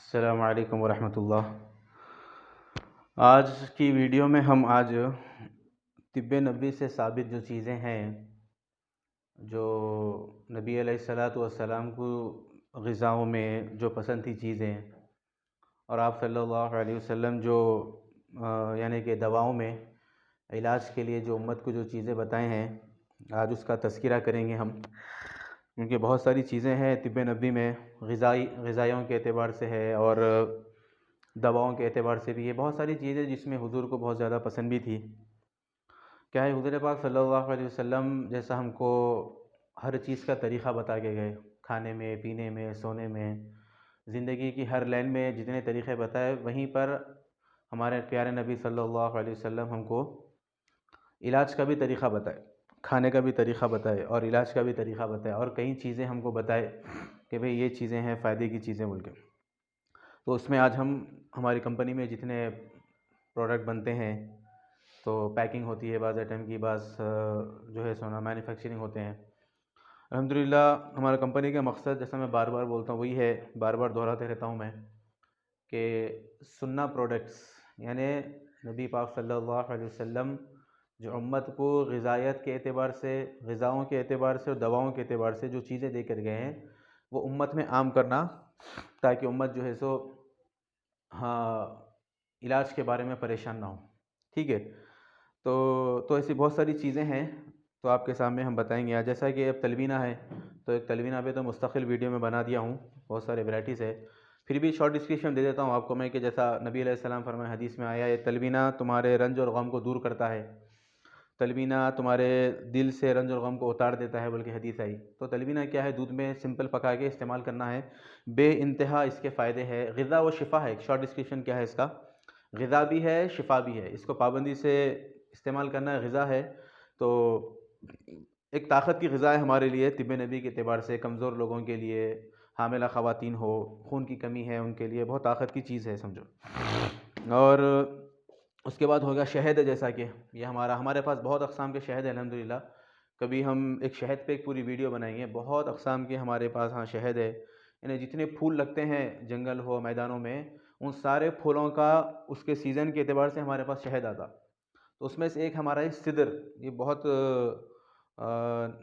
السلام علیکم ورحمۃ اللہ۔ آج کی ویڈیو میں ہم طب نبوی سے ثابت جو چیزیں ہیں، جو نبی علیہ الصلاۃ والسلام کو غذاؤں میں جو پسند تھی چیزیں، اور آپ صلی اللہ علیہ وسلم جو یعنی کہ دواؤں میں علاج کے لیے جو امت کو جو چیزیں بتائے ہیں، آج اس کا تذکرہ کریں گے ہم، کیونکہ بہت ساری چیزیں ہیں طب نبوی میں، غذائیوں کے اعتبار سے ہے اور دواؤں کے اعتبار سے بھی ہے۔ بہت ساری چیزیں جس میں حضور کو بہت زیادہ پسند بھی تھی۔ کیا ہے، حضور پاک صلی اللہ علیہ وسلم جیسا ہم کو ہر چیز کا طریقہ بتا کے گئے، کھانے میں، پینے میں، سونے میں، زندگی کی ہر لائن میں جتنے طریقے بتائے، وہیں پر ہمارے پیارے نبی صلی اللہ علیہ وسلم ہم کو علاج کا بھی طریقہ بتائے، کھانے کا بھی طریقہ بتائے اور علاج کا بھی طریقہ بتائے، اور کئی چیزیں ہم کو بتائے کہ بھئی یہ چیزیں ہیں فائدے کی چیزیں بول کے۔ تو اس میں آج ہماری کمپنی میں جتنے پروڈکٹ بنتے ہیں، تو پیکنگ ہوتی ہے بعض آئٹم کی، بعض جو ہے سونا مینوفیکچرنگ ہوتے ہیں۔ الحمدللہ ہمارا کمپنی کا مقصد، جیسا میں بار بار بولتا ہوں، وہی ہے، بار بار دہراتے رہتا ہوں میں، کہ سنہ پروڈکٹس، یعنی نبی پاک صلی اللہ علیہ وسلم جو امت کو غذائیت کے اعتبار سے، غذاؤں کے اعتبار سے اور دواؤں کے اعتبار سے جو چیزیں دے کر گئے ہیں، وہ امت میں عام کرنا، تاکہ امت جو ہے سو علاج کے بارے میں پریشان نہ ہو۔ ٹھیک ہے، تو ایسی بہت ساری چیزیں ہیں، تو آپ کے سامنے ہم بتائیں گے۔ جیسا کہ اب تلبینہ ہے، تو ایک تلبینہ پہ تو مستقل ویڈیو میں بنا دیا ہوں، بہت سارے ورائٹیز ہے، پھر بھی شارٹ ڈسکرپشن دے دیتا ہوں آپ کو میں، کہ جیسا نبی علیہ السلام فرمائے، حدیث میں آیا، یہ تلبینہ تمہارے رنج اور غم کو دور کرتا ہے، تلبینہ تمہارے دل سے رنج اور غم کو اتار دیتا ہے، بلکہ حدیث آئی۔ تو تلبینہ کیا ہے؟ دودھ میں سمپل پکا کے استعمال کرنا ہے، بے انتہا اس کے فائدے ہیں، غذا و شفا ہے۔ ایک شارٹ ڈسکرپشن کیا ہے اس کا؟ غذا بھی ہے، شفا بھی ہے، اس کو پابندی سے استعمال کرنا ہے۔ غذا ہے تو ایک طاقت کی غذا ہے ہمارے لیے، طب نبی کے اعتبار سے، کمزور لوگوں کے لیے، حاملہ خواتین ہو، خون کی کمی ہے ان کے لیے بہت طاقت کی چیز ہے سمجھو۔ اور اس کے بعد ہوگا شہد ہے، جیسا کہ یہ ہمارے پاس بہت اقسام کے شہد ہے الحمدللہ، کبھی ہم ایک شہد پہ ایک پوری ویڈیو بنائیں گے۔ بہت اقسام کے ہمارے پاس شہد ہے، یعنی جتنے پھول لگتے ہیں جنگل ہو، میدانوں میں، ان سارے پھولوں کا اس کے سیزن کے اعتبار سے ہمارے پاس شہد آتا۔ تو اس میں سے ایک ہمارا ہے سدر، یہ بہت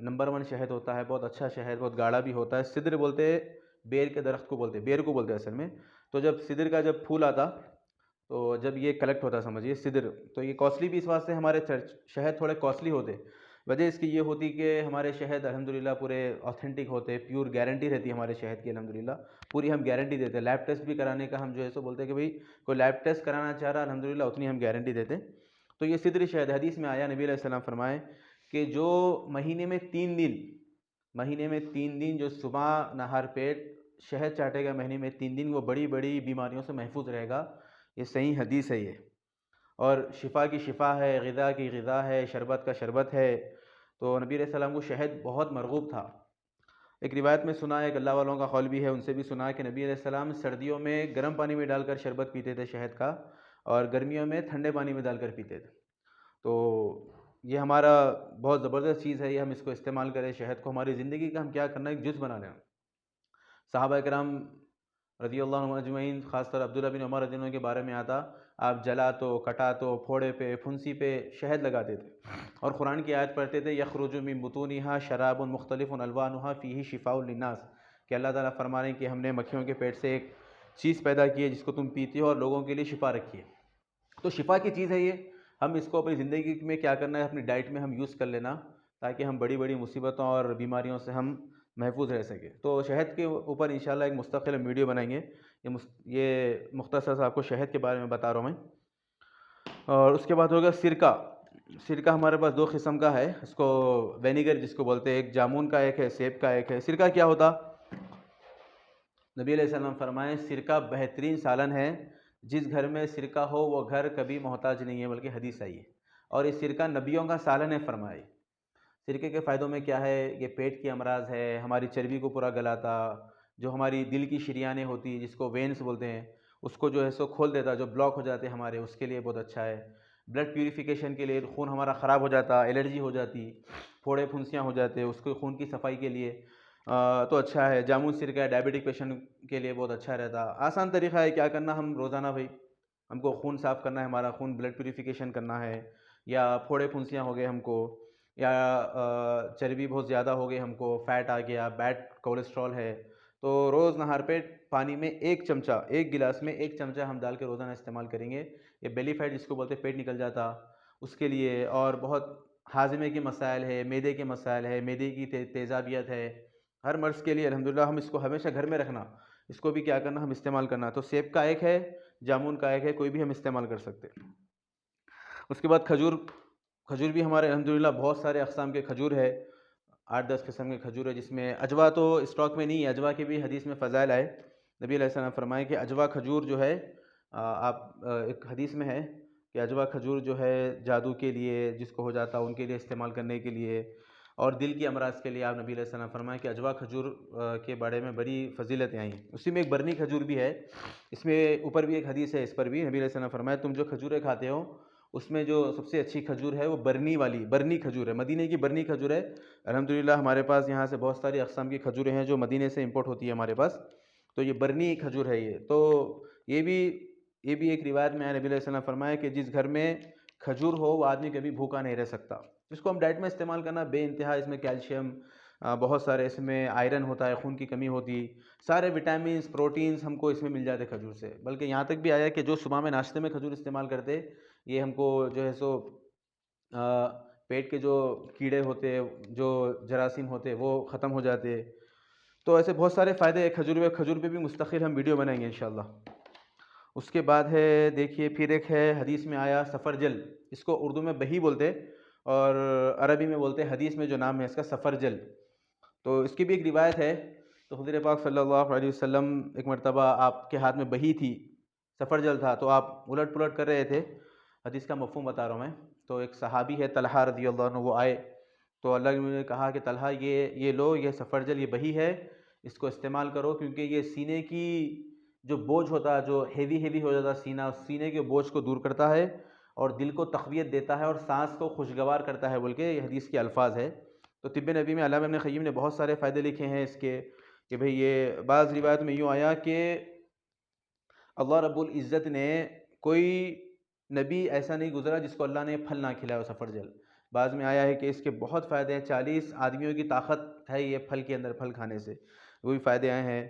نمبر 1 شہد ہوتا ہے، بہت اچھا شہد، بہت گاڑھا بھی ہوتا ہے۔ سدر بولتے ہیں، بیر کے درخت کو بولتے ہیں، بیر کو بولتے ہیں اصل میں۔ تو جب سدر کا جب پھول آتا، تو جب یہ کلیکٹ ہوتا، سمجھیے سدر، تو یہ کاسٹلی بھی اس واسطے، ہمارے شہد تھوڑے کاسٹلی ہوتے، وجہ اس کی یہ ہوتی کہ ہمارے شہد الحمدللہ پورے آتھینٹک ہوتے، پیور گارنٹی رہتی ہے ہمارے شہد کی الحمدللہ، پوری ہم گارنٹی دیتے ہیں۔ لیب ٹیسٹ بھی کرانے کا ہم جو ہے سو بولتے ہیں کہ بھئی کوئی لیب ٹیسٹ کرانا چاہ رہا، الحمدللہ اتنی ہم گارنٹی دیتے۔ تو یہ سدری شہد، حدیث میں آیا، نبی علیہ السلام فرمائے کہ جو مہینے میں 3 دن جو صبح نہار پیٹ شہد چاٹے گا، مہینے میں 3 دن، وہ بڑی بڑی بیماریوں سے محفوظ رہے گا۔ یہ صحیح حدیث ہے یہ، اور شفا کی شفا ہے، غذا کی غذا ہے، شربت کا شربت ہے۔ تو نبی علیہ السلام کو شہد بہت مرغوب تھا۔ ایک روایت میں سنا ہے، ایک اللہ والوں کا قول بھی ہے، ان سے بھی سنا ہے کہ نبی علیہ السلام سردیوں میں گرم پانی میں ڈال کر شربت پیتے تھے شہد کا، اور گرمیوں میں ٹھنڈے پانی میں ڈال کر پیتے تھے۔ تو یہ ہمارا بہت زبردست چیز ہے، یہ ہم اس کو استعمال کریں، شہد کو ہماری زندگی کا ہم کیا کرنا ہے، ایک جز بنا لینا۔ صحابہ کرام رضی اللہ عنہم اجمعین، خاص طور عبداللہ بن عمر رضی اللہ عنہ کے بارے میں آتا، آپ جلاتو، کٹاتو، پھوڑے پہ، پھنسی پہ شہد لگاتے تھے، اور قرآن کی آیت پڑھتے تھے، یخرج من بطونہا شراب مختلف الوانہا فیہ شفاء للناس، کہ اللہ تعالیٰ فرما رہے ہیں کہ ہم نے مکھیوں کے پیٹ سے ایک چیز پیدا کی ہے جس کو تم پیتے ہو اور لوگوں کے لیے شفا رکھی ہے۔ تو شفا کی چیز ہے یہ، ہم اس کو اپنی زندگی میں کیا کرنا ہے، اپنی ڈائٹ میں ہم یوز کر لینا، تاکہ ہم بڑی بڑی مصیبتوں اور بیماریوں سے ہم محفوظ رہ سکیں۔ تو شہد کے اوپر انشاءاللہ ایک مستقل ویڈیو بنائیں گے، یہ مختصر سے آپ کو شہد کے بارے میں بتا رہا ہوں میں۔ اور اس کے بعد ہوگا سرکہ۔ سرکہ ہمارے پاس 2 قسم کا ہے، اس کو وینیگر جس کو بولتے ہیں، ایک جامن کا ایک ہے، سیب کا ایک ہے۔ سرکہ کیا ہوتا؟ نبی علیہ السلام فرمائے، سرکہ بہترین سالن ہے، جس گھر میں سرکہ ہو وہ گھر کبھی محتاج نہیں ہے، بلکہ حدیث آئی ہے، اور یہ سرکہ نبیوں کا سالن ہے فرمائے۔ سرکے کے فائدوں میں کیا ہے؟ یہ پیٹ کی امراض ہے، ہماری چربی کو پورا گلاتا، جو ہماری دل کی شریانیں ہوتی جس کو وینس بولتے ہیں، اس کو جو ہے سو کھول دیتا، جو بلاک ہو جاتے ہمارے، اس کے لیے بہت اچھا ہے۔ بلڈ پیوریفیکیشن کے لیے، خون ہمارا خراب ہو جاتا، الرجی ہو جاتی، پھوڑے پھنسیاں ہو جاتے، اس کو خون کی صفائی کے لیے، تو اچھا ہے. جامن سرکہ ہے ڈائبٹک پیشنٹ کے لیے بہت اچھا رہتا. آسان طریقہ ہے. کیا کرنا ہم روزانہ بھائی ہم کو خون صاف کرنا ہے, ہمارا خون بلڈ پیوریفیکیشن کرنا ہے, یا پھوڑے پھنسیاں ہو گئے ہم کو, یا چربی بہت زیادہ ہو گئی ہم کو, فیٹ آ گیا, بیڈ کولیسٹرول ہے, تو روز نہار پیٹ پانی میں 1 چمچہ, 1 گلاس میں 1 چمچہ ہم ڈال کے روزانہ استعمال کریں گے. یہ بیلی فیٹ جس کو بولتے ہیں پیٹ نکل جاتا اس کے لیے, اور بہت ہاضمے کے مسائل ہے, معدے کے مسائل ہے, معدے کی تیزابیت ہے, ہر مرض کے لیے الحمدللہ ہم اس کو ہمیشہ گھر میں رکھنا, اس کو بھی کیا کرنا ہم استعمال کرنا. تو سیب کا ایک ہے, جامن کا ایک ہے, کوئی بھی ہم استعمال کر سکتے. اس کے بعد کھجور بھی ہمارے الحمدللہ بہت سارے اقسام کے کھجور ہے, 8-10 قسم کے کھجور ہے, جس میں اجوا تو اسٹاک میں نہیں ہے. اجوا کے بھی حدیث میں فضائل آئے. نبی علیہ السلام فرمائے کہ اجوا کھجور جو ہے, آپ ایک حدیث میں ہے کہ اجوا کھجور جو ہے جادو کے لیے جس کو ہو جاتا ان کے لیے استعمال کرنے کے لیے, اور دل کی امراض کے لیے آپ نبی علیہ السلام فرمائے کہ اجوا کھجور کے بارے میں بڑی فضیلتیں آئیں. اسی میں ایک برنی کھجور بھی ہے, اس میں اوپر بھی ایک حدیث ہے, اس پر بھی نبی علیہ السلام فرمائے تم جو کھجوریں کھاتے ہو اس میں جو سب سے اچھی کھجور ہے وہ برنی کھجور ہے, مدینے کی برنی کھجور ہے. الحمدللہ ہمارے پاس یہاں سے بہت ساری اقسام کی کھجوریں ہیں جو مدینے سے امپورٹ ہوتی ہے ہمارے پاس, تو یہ برنی کھجور ہے. یہ تو یہ بھی ایک روایت میں نبی علیہ السلام فرمایا کہ جس گھر میں کھجور ہو وہ آدمی کبھی بھوکا نہیں رہ سکتا. اس کو ہم ڈائٹ میں استعمال کرنا بے انتہا, اس میں کیلشیم بہت سارے, اس میں آئرن ہوتا ہے, خون کی کمی ہوتی, سارے وٹامنس پروٹینز ہم کو اس میں مل جاتے کھجور سے. بلکہ یہاں تک بھی آیا کہ جو صبح میں ناشتے میں کھجور استعمال کرتے, یہ ہم کو جو ہے سو پیٹ کے جو کیڑے ہوتے, جو جراثیم ہوتے وہ ختم ہو جاتے. تو ایسے بہت سارے فائدے ہیں کھجور پہ بھی مستقل ہم ویڈیو بنائیں گے انشاءاللہ. اس کے بعد ہے دیکھیے پھر ایک ہے حدیث میں آیا سفرجل, اس کو اردو میں بہی بولتے اور عربی میں بولتے حدیث میں جو نام ہے اس کا سفرجل. تو اس کی بھی ایک روایت ہے. تو حضور پاک صلی اللہ علیہ وسلم ایک مرتبہ آپ کے ہاتھ میں بہی تھی, سفرجل تھا, تو آپ الٹ پلٹ کر رہے تھے. حدیث کا مفہوم بتا رہا ہوں میں. تو ایک صحابی ہے طلحہ رضی اللہ عنہ, وہ آئے تو اللہ نے کہا کہ طلحہ یہ لو, یہ سفرجل, یہ بہی ہے, اس کو استعمال کرو, کیونکہ یہ سینے کی جو بوجھ ہوتا ہے, جو ہیوی ہو جاتا سینہ, اس سینے کے بوجھ کو دور کرتا ہے اور دل کو تقویت دیتا ہے اور سانس کو خوشگوار کرتا ہے, بول کے یہ حدیث کے الفاظ ہے. تو طب نبی میں علامہ ابن قیم نے بہت سارے فائدے لکھے ہیں اس کے, کہ بھئی یہ بعض روایت میں یوں آیا کہ اللہ رب العزت نے کوئی نبی ایسا نہیں گزرا جس کو اللہ نے پھل نہ کھلایا سفرجل. بعض میں آیا ہے کہ اس کے بہت فائدے ہیں, 40 آدمیوں کی طاقت ہے یہ پھل کے اندر, پھل کھانے سے وہ بھی فائدے آئے ہیں.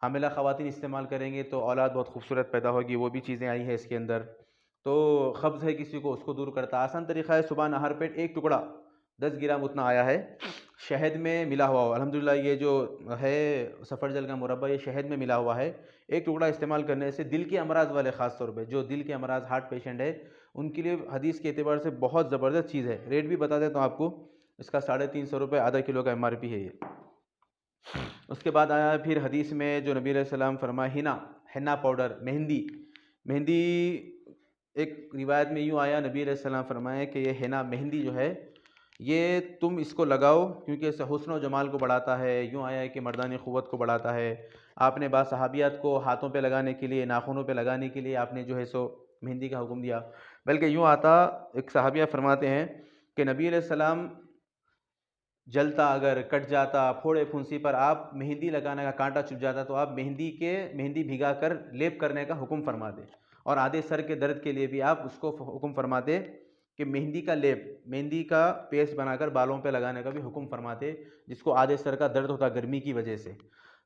حاملہ خواتین استعمال کریں گے تو اولاد بہت خوبصورت پیدا ہوگی, وہ بھی چیزیں آئی ہیں اس کے اندر. تو قبض ہے کسی کو, اس کو دور کرتا. آسان طریقہ ہے, صبح نہار پیٹ 1 ٹکڑا 10 گرام اتنا آیا ہے, شہد میں ملا ہوا ہو. الحمدللہ یہ جو ہے سفرجل کا مربع یہ شہد میں ملا ہوا ہے. 1 ٹکڑا استعمال کرنے سے دل کے امراض والے, خاص طور پہ جو دل کے امراض, ہارٹ پیشنٹ ہے, ان کے لیے حدیث کے اعتبار سے بہت زبردست چیز ہے. ریٹ بھی بتا دیتا ہوں آپ کو, اس کا 350 روپے, آدھا کلو کا MRP ہے یہ. اس کے بعد آیا پھر حدیث میں جو نبی علیہ السلام فرمایا ہینا پاؤڈر, مہندی. ایک روایت میں یوں آیا, نبی علیہ السلام فرمایا کہ یہ ہینا مہندی جو ہے یہ تم اس کو لگاؤ کیونکہ اس سے حسن و جمال کو بڑھاتا ہے. یوں آیا ہے کہ مردانی قوت کو بڑھاتا ہے. آپ نے بعض صحابیات کو ہاتھوں پہ لگانے کے لیے, ناخنوں پہ لگانے کے لیے آپ نے جو ہے سو مہندی کا حکم دیا. بلکہ یوں آتا, ایک صحابیہ فرماتے ہیں کہ نبی علیہ السلام جلتا, اگر کٹ جاتا, پھوڑے پھنسی پر آپ مہندی لگانے کا کانٹا چبھ جاتا تو آپ مہندی بھگا کر لیپ کرنے کا حکم فرماتے. اور آدھے سر کے درد کے لیے بھی آپ اس کو حکم فرماتے کہ مہندی کا لیپ, مہندی کا پیسٹ بنا کر بالوں پہ لگانے کا بھی حکم فرماتے, جس کو آدھے سر کا درد ہوتا گرمی کی وجہ سے.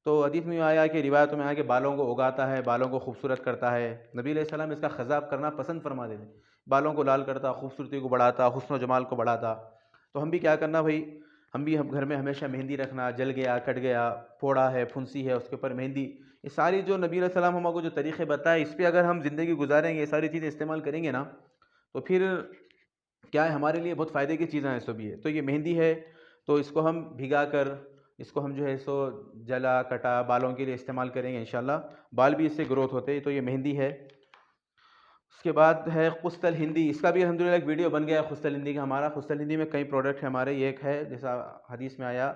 تو حدیث میں آیا کہ روایتوں میں آیا کہ بالوں کو اگاتا ہے, بالوں کو خوبصورت کرتا ہے. نبی علیہ السلام اس کا خضاب کرنا پسند فرماتے تھے, بالوں کو لال کرتا, خوبصورتی کو بڑھاتا, حسن و جمال کو بڑھاتا. تو ہم بھی کیا کرنا بھائی, ہم بھی گھر میں ہمیشہ مہندی رکھنا, جل گیا, کٹ گیا, پھوڑا ہے, پھنسی ہے, اس کے اوپر مہندی. یہ ساری جو نبی علیہ السلام ہم کو جو طریقے بتائے, اس پہ اگر ہم زندگی گزاریں گے, یہ ساری چیزیں استعمال کریں گے نا, تو پھر کیا ہے ہمارے لیے بہت فائدے کی چیزیں ہیں سب. یہ تو یہ مہندی ہے, تو اس کو ہم بھگا کر, اس کو ہم جو ہے سو جلا کٹا بالوں کے لیے استعمال کریں گے انشاءاللہ, بال بھی اس سے گروتھ ہوتے ہیں. تو یہ مہندی ہے. اس کے بعد ہے خست الہندی, اس کا بھی الحمدللہ ایک ویڈیو بن گیا ہے خست الہندی کا ہمارا. خست الہندی میں کئی پروڈکٹ ہیں ہمارے, یہ ایک ہے جیسا حدیث میں آیا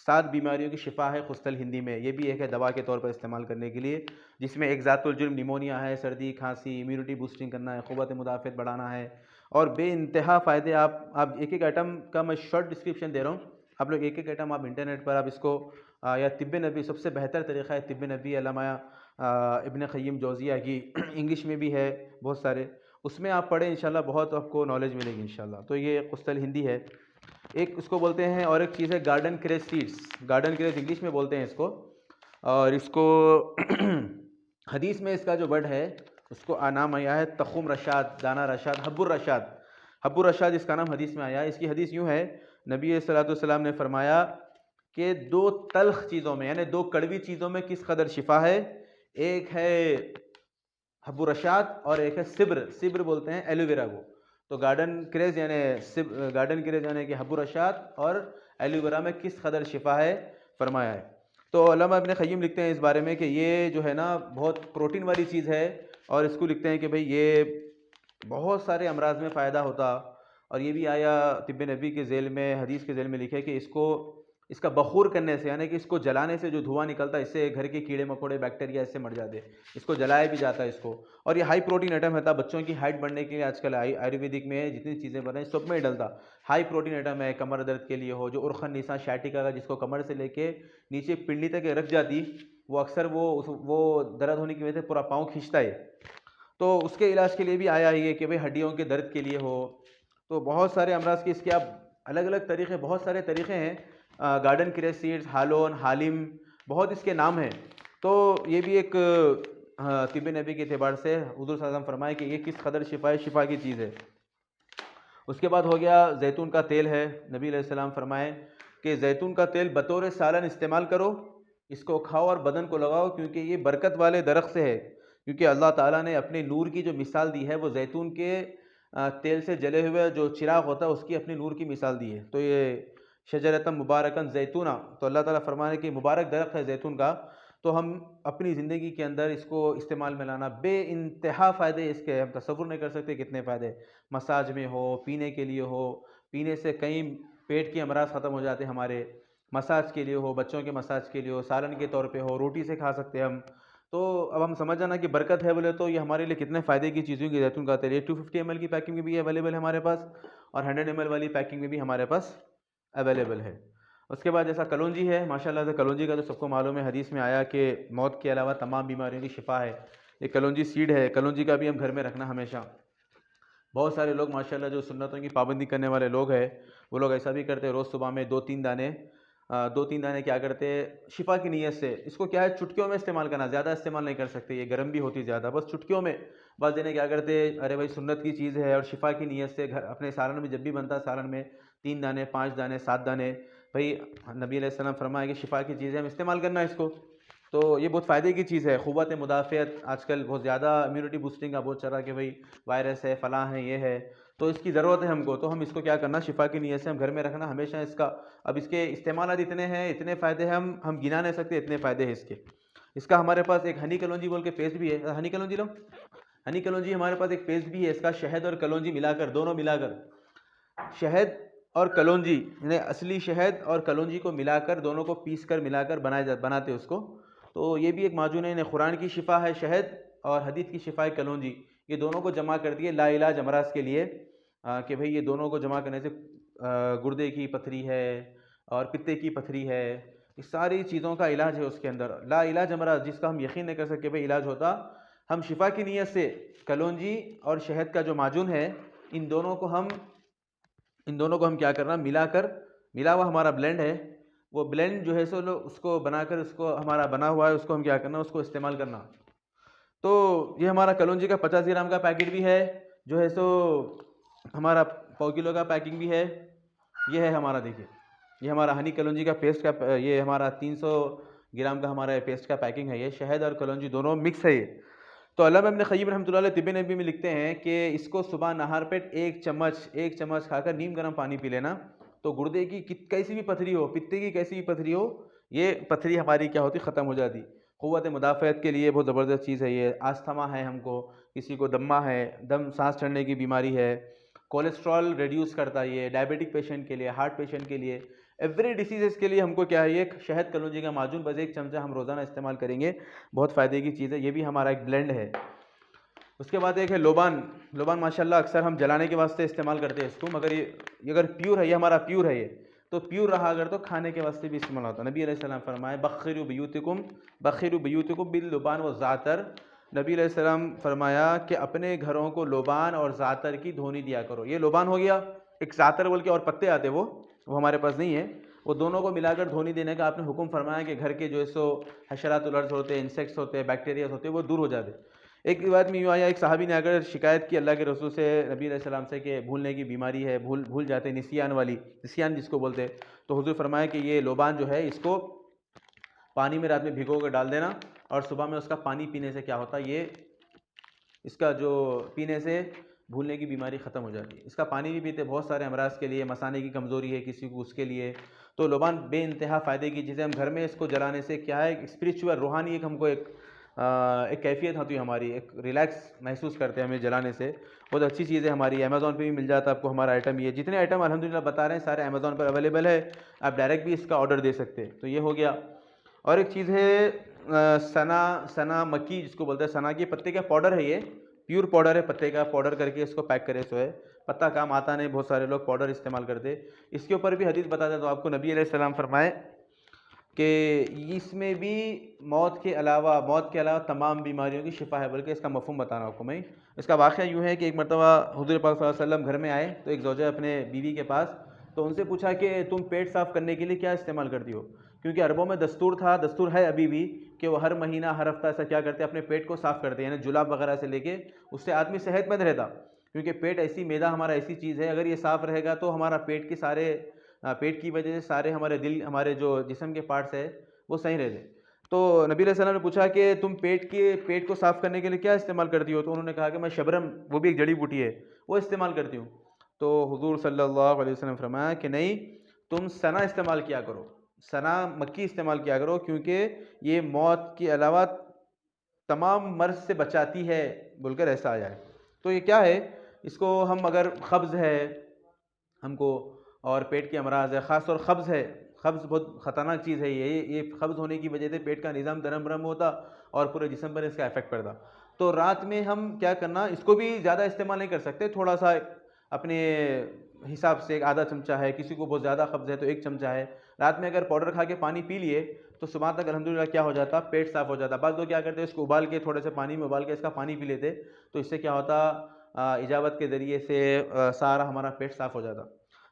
7 بیماریوں کی شفا ہے خست الہندی میں. یہ بھی ایک ہے دوا کے طور پر استعمال کرنے کے لیے, جس میں ایک ذات الجرم نمونیا ہے, سردی کھانسی, امیونٹی بوسٹنگ کرنا ہے, قوت مدافعت بڑھانا ہے, اور بے انتہا فائدے. آپ ایک ایک آئٹم کا میں شارٹ ڈسکرپشن دے رہا ہوں, آپ لوگ ایک ایک آئٹم آپ انٹرنیٹ پر آپ اس کو یا طب نبی سب سے بہتر طریقہ ہے طب نبی، علامہ ابن قیم جوزیہ کی انگلش میں بھی ہے بہت سارے، اس میں آپ پڑھیں انشاءاللہ بہت آپ کو نالج ملے گی انشاءاللہ۔ تو یہ قسط الہندی ہے ایک، اس کو بولتے ہیں، اور ایک چیز ہے garden craze seeds, garden craze English میں بولتے ہیں اس کو، اور اس کو حدیث میں اس کا جو ورڈ ہے اس کو نام آیا ہے تخم رشاد، دانہ رشاد، حب الرشاد، حب الرشاد اس کا نام حدیث میں آیا ہے۔ اس کی حدیث یوں ہے، نبی صلی اللہ علیہ وسلم نے فرمایا کہ دو تلخ چیزوں میں یعنی دو کڑوی چیزوں میں کس قدر شفا ہے، ایک ہے حب الرشاد اور ایک ہے سبر، سبر بولتے ہیں ایلو ویرا کو۔ تو گارڈن کریز یعنی کہ حب الرشاد اور ایلو ویرا میں کس قدر شفا ہے فرمایا ہے۔ تو علامہ ابن قیم لکھتے ہیں اس بارے میں کہ یہ جو ہے نا بہت پروٹین والی چیز ہے، اور اس کو لکھتے ہیں کہ بھئی یہ بہت سارے امراض میں فائدہ ہوتا، اور یہ بھی آیا طب نبی کے ذیل میں، حدیث کے ذیل میں لکھے کہ اس کا بخور کرنے سے یعنی کہ اس کو جلانے سے جو دھواں نکلتا ہے اس سے گھر کے کیڑے مکوڑے بیکٹیریا اس سے مر جاتے، اس کو جلایا بھی جاتا ہے اس کو، اور یہ ہائی پروٹین آئٹم ہوتا ہے بچوں کی ہائٹ بڑھنے کے لیے۔ آج کل آیورویدک میں جتنی چیزیں بن رہی ہیں سب میں ڈلتا ہائی پروٹین آئٹم ہے، کمر درد کے لیے ہو، جو ارخن نسا شائٹکا کا جس کو کمر سے لے کے نیچے پنڈلی تک رکھ جاتی، وہ اکثر وہ درد ہونے کی وجہ سے پورا پاؤں کھینچتا ہے، تو اس کے علاج کے لیے بھی آیا ہے کہ بھئی ہڈیوں کے درد کے لیے ہو۔ تو بہت سارے امراض کے اس کے اب الگ الگ طریقے، بہت سارے طریقے ہیں، گارڈن کریز سیڈز، ہالون، حالم، بہت اس کے نام ہیں۔ تو یہ بھی ایک طب نبی کے اعتبار سے حضور صلی اللہ علیہ وسلم فرمائے کہ یہ کس قدر شفا کی چیز ہے۔ اس کے بعد ہو گیا زیتون کا تیل ہے، نبی علیہ السلام فرمائے کہ زیتون کا تیل بطور سالن استعمال کرو، اس کو کھاؤ اور بدن کو لگاؤ، کیونکہ یہ برکت والے درخت سے ہے، کیونکہ اللہ تعالیٰ نے اپنے نور کی جو مثال دی ہے وہ زیتون کے تیل سے جلے ہوئے جو چراغ ہوتا ہے اس کی اپنے نور کی مثال دی ہے۔ تو یہ شجرۃ مبارکن زیتونہ، تو اللہ تعالیٰ فرمانے کہ مبارک درخت ہے زیتون کا، تو ہم اپنی زندگی کے اندر اس کو استعمال میں لانا، بے انتہا فائدے اس کے، ہم تصور نہیں کر سکتے کتنے فائدے، مساج میں ہو، پینے کے لیے ہو، پینے سے کئی پیٹ کے امراض ختم ہو جاتے ہمارے، مساج کے لیے ہو، بچوں کے مساج کے لیے ہو، سالن کے طور پہ ہو، روٹی سے کھا سکتے ہم۔ تو اب ہم سمجھ جانا کہ برکت ہے بولے تو یہ ہمارے لیے کتنے فائدے کی چیزوں کی زیتون کا تیل، یہ 250 ml کی پیکنگ میں بھی اویلیبل ہے ہمارے پاس، اور 100 ml والی پیکنگ میں بھی ہمارے پاس اویلیبل ہے۔ اس کے بعد جیسا کلونجی ہے، ماشاءاللہ سے کلونجی کا تو سب کو معلوم ہے، حدیث میں آیا کہ موت کے علاوہ تمام بیماریوں کی شفا ہے۔ یہ کلونجی سیڈ ہے، کلونجی کا بھی ہم گھر میں رکھنا ہمیشہ۔ بہت سارے لوگ ماشاءاللہ جو سنتوں کی پابندی کرنے والے لوگ ہیں وہ لوگ ایسا بھی کرتے ہیں، روز صبح میں دو تین دانے کیا کرتے ہیں شفا کی نیت سے، اس کو کیا ہے چٹکیوں میں استعمال کرنا، زیادہ استعمال نہیں کر سکتے، یہ گرم بھی ہوتی زیادہ، بس چٹکیوں میں بعض دینے کیا کرتے، ارے بھائی سنت کی چیز ہے اور شفا کی نیت سے گھر اپنے سالن میں جب بھی بنتا سالن میں 3 دانے 5 دانے 7 دانے، بھائی نبی علیہ السلام فرمائے کہ شفا کی چیز ہے، ہم استعمال کرنا ہے اس کو، تو یہ بہت فائدے کی چیز ہے۔ قوت مدافعت آج کل بہت زیادہ امیونٹی بوسٹنگ کا بہت چلا کہ بھائی وائرس ہے فلاں ہے یہ ہے، تو اس کی ضرورت ہے ہم کو، تو ہم اس کو کیا کرنا شفا کی نیت سے ہم گھر میں رکھنا ہمیشہ اس کا۔ اب اس کے استعمالات اتنے ہیں، اتنے فائدے ہیں، ہم گنا نہیں سکتے اتنے فائدے ہیں اس کے۔ اس کا ہمارے پاس ایک ہنی کلونجی بول کے پیسٹ بھی ہے، ہنی کلونجی ہنی کلونجی ہمارے پاس ایک پیسٹ بھی ہے، اس کا شہد اور کلونجی ملا کر، دونوں ملا کر، شہد اور کلونجی یعنی اصلی شہد اور کلونجی کو ملا کر، دونوں کو پیس کر ملا کر بناتے اس کو، تو یہ بھی ایک معجون ہے، قرآن کی شفا ہے شہد اور حدیث کی شفا ہے کلونجی، یہ دونوں کو جمع کر دیے لا علاج امراض کے لیے، کہ بھئی یہ دونوں کو جمع کرنے سے گردے کی پتھری ہے اور پتے کی پتھری ہے، اس ساری چیزوں کا علاج ہے اس کے اندر، لا علاج امراض جس کا ہم یقین نہیں کر سکتے بھئی علاج ہوتا، ہم شفا کی نیت سے کلونجی اور شہد کا جو معجون ہے ان دونوں کو ہم کیا کرنا ملا ہوا ہمارا بلینڈ ہے، وہ بلینڈ جو ہے سو اس کو بنا کر، اس کو ہمارا بنا ہوا ہے، اس کو ہم کیا کرنا اس کو استعمال کرنا۔ تو یہ ہمارا کلونجی کا 50 گرام کا پیکٹ بھی ہے جو ہے سو ہمارا 100 کلو کا پیکنگ بھی ہے، یہ ہے ہمارا، دیکھیے یہ ہمارا ہنی کلونجی کا پیسٹ کا، یہ ہمارا 300 گرام کا ہمارا پیسٹ کا پیکنگ ہے، یہ شہد اور کلونجی دونوں مکس ہے یہ۔ تو علامہ ابن قیم رحمۃ اللہ علیہ طب نبی میں لکھتے ہیں کہ اس کو صبح نہار پیٹ ایک چمچ کھا کر نیم گرم پانی پی لینا، تو گردے کی کیسی بھی پتھری ہو، پتے کی کیسی بھی پتھری ہو، یہ پتھری ہماری کیا ہوتی ختم ہو جاتی۔ قوت مدافعت کے لیے بہت زبردست چیز ہے یہ، آستھما ہے ہم کو، کسی کو دمہ ہے، سانس چڑھنے کی بیماری ہے، کولیسٹرول ریڈیوس کرتا ہے یہ، ڈائبٹک پیشنٹ کے لیے، ہارٹ پیشنٹ کے لیے، ایوری ڈیزیز کے لیے ہم کو کیا ہے یہ شہد کلونجی کا معجون بس 1 چمچہ ہم روزانہ استعمال کریں گے، بہت فائدے کی چیز ہے، یہ بھی ہمارا ایک بلینڈ ہے۔ اس کے بعد ایک ہے لوبان ماشاءاللہ اکثر ہم جلانے کے واسطے استعمال کرتے ہیں اس کو، مگر یہ اگر پیور ہے، یہ ہمارا پیور ہے، یہ تو پیور رہا اگر تو کھانے کے واسطے بھی استعمال ہوتا ہے۔ نبی علیہ السلام فرمائے بخروا بیوتکم باللبان والزعتر، نبی علیہ السلام فرمایا کہ اپنے گھروں کو لبان اور زعتر کی دھونی دیا کرو۔ یہ لبان ہو گیا، ایک زعتر بول کے اور پتے آتے وہ ہمارے پاس نہیں ہے، وہ دونوں کو ملا کر دھونی دینے کا آپ نے حکم فرمایا کہ گھر کے جو ہے سو حشرات الارض ہوتے ہیں، انسیکٹس ہوتے ہیں، بیکٹیریاز ہوتے ہیں، وہ دور ہو جاتے۔ ایک روایت میں یوں آیا، ایک صحابی نے اگر شکایت کی اللہ کے رسول سے، نبی علیہ السلام سے، کہ بھولنے کی بیماری ہے، بھول جاتے ہیں، نسیان والی، نسیان جس کو بولتے ہیں، تو حضور فرمایا کہ یہ لوبان جو ہے اس کو پانی میں رات میں بھگو کے ڈال دینا، اور صبح میں اس کا پانی پینے سے کیا ہوتا ہے، یہ اس کا جو پینے سے بھولنے کی بیماری ختم ہو جاتی ہے۔ اس کا پانی بھی پیتے بہت سارے امراض کے لیے، مثانے کی کمزوری ہے کسی کو، اس کے لیے تو لوبان بے انتہا فائدے کی چیزیں۔ ہم گھر میں اس کو جلانے سے کیا ہے، اسپریچول روحانی ایک ہم کو ایک کیفیت ہوتی ہے ہماری، ایک ریلیکس محسوس کرتے ہیں ہمیں جلانے سے، بہت اچھی چیز ہے ہماری۔ امیزون پہ بھی مل جاتا ہے آپ کو ہمارا آئٹم، یہ جتنے آئٹم الحمدللہ بتا رہے ہیں سارے امیزون پر اویلیبل ہے، آپ ڈائریکٹ بھی اس کا آرڈر دے سکتے ہیں۔ تو یہ ہو گیا۔ اور ایک چیز ہے سنا مکی جس کو بولتے ہیں، سنا کے پتے کا پاؤڈر ہے، یہ پیور پاؤڈر ہے، پتے کا پاؤڈر کر کے اس کو پیک کرے سو ہے، پتا کام آتا نہیں، بہت سارے لوگ پاؤڈر استعمال کرتے۔ اس کے اوپر بھی حدیث بتا دیں تو آپ کو نبی علیہ السلام فرمائے کہ اس میں بھی موت کے علاوہ تمام بیماریوں کی شفا ہے، بلکہ اس کا مفہوم بتانا آپ کو میں۔ اس کا واقعہ یوں ہے کہ ایک مرتبہ حضور پاک صلی اللہ علیہ وسلم گھر میں آئے تو ایک زوجہ اپنے بیوی کے پاس، تو ان سے پوچھا کہ تم پیٹ صاف کرنے کے لیے کیا استعمال کرتی ہو؟ کیونکہ عربوں میں دستور ہے ابھی بھی کہ وہ ہر مہینہ ہر ہفتہ ایسا کیا کرتے ہیں، اپنے پیٹ کو صاف کرتے ہیں، یعنی جلاب وغیرہ سے لے کے، اس سے آدمی صحت مند رہتا، کیونکہ پیٹ ایسی معدہ ہمارا ایسی چیز ہے، اگر یہ صاف رہے گا تو ہمارا پیٹ کی وجہ سے سارے ہمارے دل، ہمارے جو جسم کے پارٹس ہے وہ صحیح رہتے۔ تو نبی علیہ السلام نے پوچھا کہ تم پیٹ کو صاف کرنے کے لیے کیا استعمال کرتی ہو؟ تو انہوں نے کہا کہ میں شبرم، وہ بھی ایک جڑی بوٹی ہے، وہ استعمال کرتی ہوں۔ تو حضور صلی اللہ علیہ وسلم فرمایا کہ نہیں، تم سنا استعمال کیا کرو، سنا مکی استعمال کیا کرو، کیونکہ یہ موت کے علاوہ تمام مرض سے بچاتی ہے بول کر ایسا آیا ہے۔ تو یہ کیا ہے، اس کو ہم اگر قبض ہے ہم کو، اور پیٹ کے امراض ہے، خاص طور قبض ہے، قبض بہت خطرناک چیز ہے، یہ قبض ہونے کی وجہ سے پیٹ کا نظام درم برم ہوتا اور پورے جسم پر اس کا افیکٹ پڑتا۔ تو رات میں ہم کیا کرنا، اس کو بھی زیادہ استعمال نہیں کر سکتے، تھوڑا سا اپنے حساب سے، ایک آدھا چمچہ ہے، کسی کو بہت زیادہ قبض ہے تو ایک چمچہ ہے، رات میں اگر پاؤڈر کھا کے پانی پی لیے تو صبح تک الحمدللہ کیا ہو جاتا، پیٹ صاف ہو جاتا۔ بعض لوگ کیا کرتے ہیں، اس کو ابال کے، تھوڑے سے پانی میں ابال کے اس کا پانی پی لیتے، تو اس سے کیا ہوتا، اجابت کے ذریعے سے سارا ہمارا پیٹ صاف ہو جاتا۔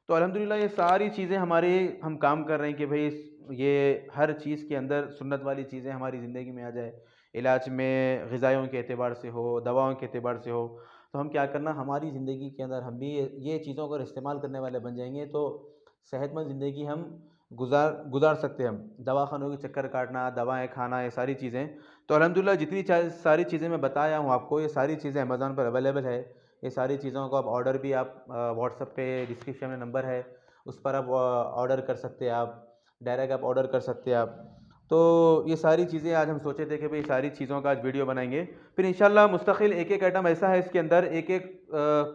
تو الحمدللہ یہ ساری چیزیں ہم کام کر رہے ہیں کہ بھئی یہ ہر چیز کے اندر سنت والی چیزیں ہماری زندگی میں آ جائے، علاج میں غذائیوں کے اعتبار سے ہو، دواؤں کے اعتبار سے ہو، تو ہم کیا کرنا، ہماری زندگی کے اندر ہم بھی یہ چیزوں کو استعمال کرنے والے بن جائیں گے تو صحت مند زندگی ہم گزار سکتے ہیں۔ ہم دواخانوں کے چکر کاٹنا، دوائیں کھانا، یہ ساری چیزیں، تو الحمدللہ جتنی ساری چیزیں میں بتایا ہوں آپ کو، یہ ساری چیزیں امیزون پر اویلیبل ہے۔ یہ ساری چیزوں کو آپ آرڈر بھی، آپ واٹس ایپ پہ ڈسکرپشن میں نمبر ہے، اس پر آپ آرڈر کر سکتے ہیں، آپ ڈائریکٹ آپ آرڈر کر سکتے ہیں آپ۔ تو یہ ساری چیزیں آج ہم سوچے تھے کہ بھئی ساری چیزوں کا آج ویڈیو بنائیں گے، پھر انشاءاللہ مستقل ایک آئٹم ایسا ہے اس کے اندر، ایک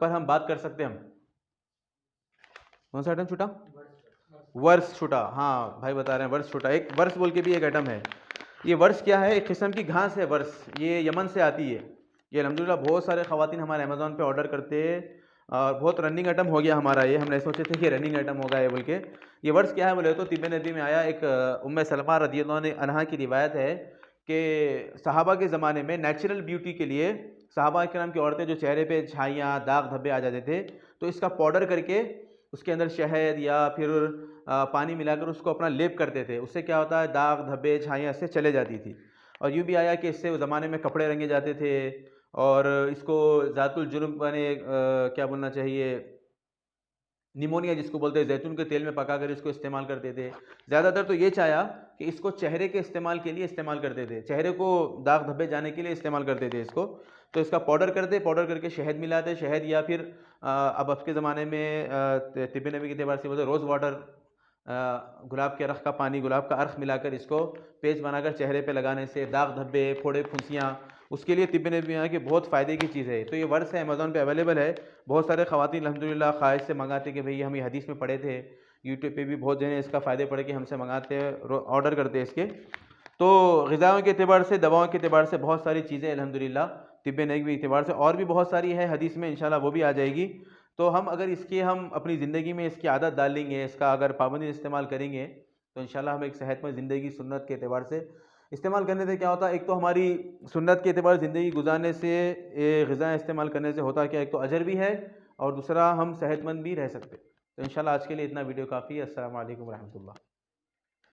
پر ہم بات کر سکتے ہیں۔ ہم کون سا آئٹم چھوٹا؟ ورس چھوٹا، ہاں بھائی بتا رہے ہیں ورس چھوٹا، ایک ورس بول کے بھی ایک آئٹم ہے۔ یہ ورس کیا ہے، ایک قسم کی گھاس ہے ورس، یہ یمن سے آتی ہے۔ یہ الحمدللہ بہت سارے خواتین ہمارے امیزون پہ آرڈر کرتے ہیں، اور بہت رننگ آئٹم ہو گیا ہمارا یہ، ہم نے سوچے تھے کہ رننگ آئٹم ہوگا یہ بول کے۔ یہ ورس کیا ہے بولے تو طب نبی میں آیا، ایک سلمہ رضی اللہ عنہا کی روایت ہے کہ صحابہ کے زمانے میں نیچرل بیوٹی کے لیے صحابہ کرام کی عورتیں جو چہرے پہ چھائیاں، داغ دھبے آ جاتے تھے، تو اس کا پاؤڈر کر کے اس کے اندر شہد یا پھر پانی ملا کر اس کو اپنا لیپ کرتے تھے، اس سے کیا ہوتا ہے، داغ دھبے چھائیاں اس سے چلے جاتی تھی۔ اور یوں بھی آیا کہ اس سے اس زمانے میں کپڑے رنگے جاتے تھے، اور اس کو ذات الجرم یعنی کیا بولنا چاہیے، نیمونیا جس کو بولتے ہیں، زیتون کے تیل میں پکا کر اس کو استعمال کرتے تھے۔ زیادہ تر تو یہ چاہیا کہ اس کو چہرے کے استعمال کے لیے استعمال کرتے تھے، چہرے کو داغ دھبے جانے کے لیے استعمال کرتے تھے اس کو، تو اس کا پاؤڈر کر کے شہد ملاتے، شہد یا پھر اب کے زمانے میں طب نبی کے اعتبار سے بولتے روز واٹر، گلاب کے عرق کا پانی، گلاب کا عرق ملا کر اس کو پیسٹ بنا کر چہرے پہ لگانے سے داغ دھبے، پھوڑے پھنسیاں، اس کے لیے طب نبی میں کہ بہت فائدے کی چیز ہے۔ تو یہ ورس ہے، امیزون پہ اویلیبل ہے، بہت سارے خواتین الحمدللہ خواہش سے منگاتے کہ بھئی ہم یہ حدیث میں پڑھے تھے، یوٹیوب پہ بھی بہت جنے اس کا فائدے پڑھ کے ہم سے منگاتے ہیں، آرڈر کرتے ہیں اس کے۔ تو غذاؤں کے اعتبار سے، دواؤں کے اعتبار سے بہت ساری چیزیں الحمدللہ، طب نبوی کے اعتبار سے اور بھی بہت ساری ہے حدیث میں، انشاءاللہ وہ بھی آ جائے گی۔ تو ہم اگر اس کی ہم اپنی زندگی میں اس کی عادت ڈال لیں گے، اس کا اگر پابندی استعمال کریں گے تو انشاءاللہ ہم ایک صحت مند زندگی سنت کے اعتبار سے استعمال کرنے سے کیا ہوتا ہے، ایک تو ہماری سنت کے اعتبار زندگی گزارنے سے، غذائیں استعمال کرنے سے ہوتا ہے کیا، ایک تو اجر بھی ہے اور دوسرا ہم صحت مند بھی رہ سکتے. تو انشاءاللہ آج کے لیے اتنا ویڈیو کافی ہے. السلام علیکم ورحمۃ اللہ.